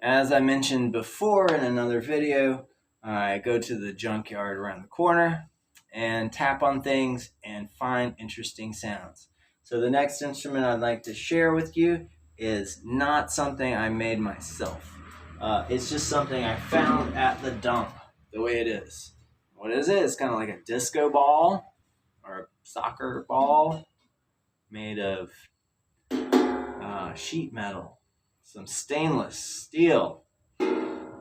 As I mentioned before in another video, I go to the junkyard around the corner and tap on things and find interesting sounds. So the next instrument I'd like to share with you is not something I made myself. It's just something I found at the dump, the way it is. What is it? It's kind of like a disco ball or a soccer ball made of sheet metal, some stainless steel.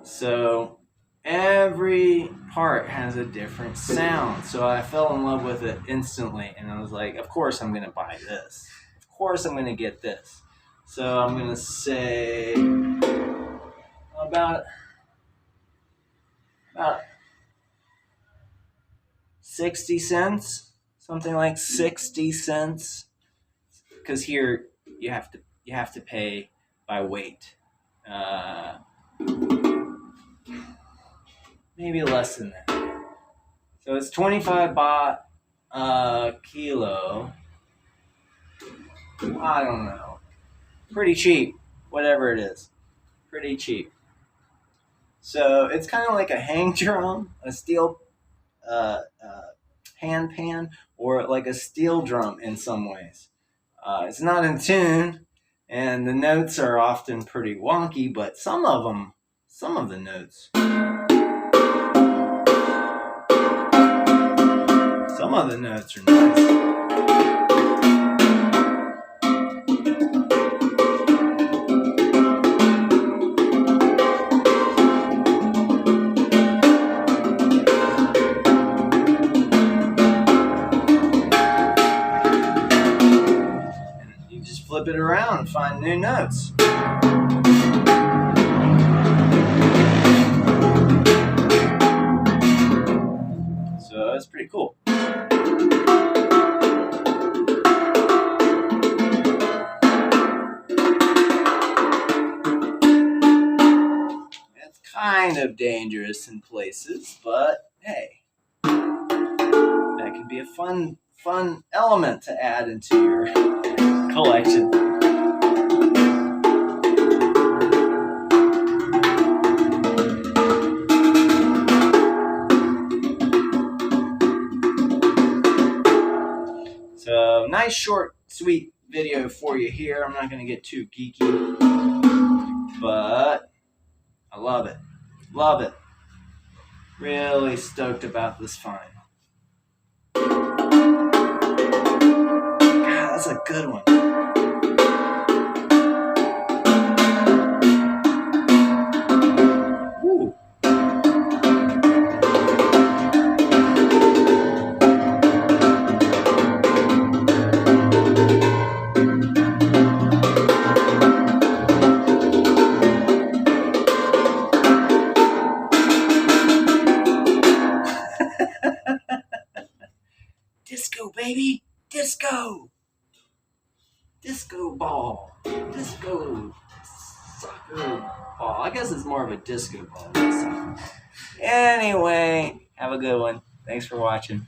So every part has a different sound. So I fell in love with it instantly, and I was like, of course I'm going to buy this. Of course I'm going to get this. So I'm going to say about 60 cents, something like 60 cents. Because here you have to pay by weight. Maybe less than that. So it's 25 baht a kilo. I don't know. Pretty cheap, whatever it is. Pretty cheap. So it's kind of like a hang drum, a steel hand pan, or like a steel drum in some ways. It's not in tune, and the notes are often pretty wonky, but some of the notes, are nice. Flip it around and find new notes. So that's pretty cool. It's kind of dangerous in places, but hey, that could be a fun element to add into your collection. So nice short sweet video for you here. I'm not going to get too geeky, but I love it. Really stoked about this find. That's a good one. Ooh. Disco, baby. Disco. Disco ball. Disco soccer ball. I guess it's more of a disco ball than soccer. Anyway, have a good one. Thanks for watching.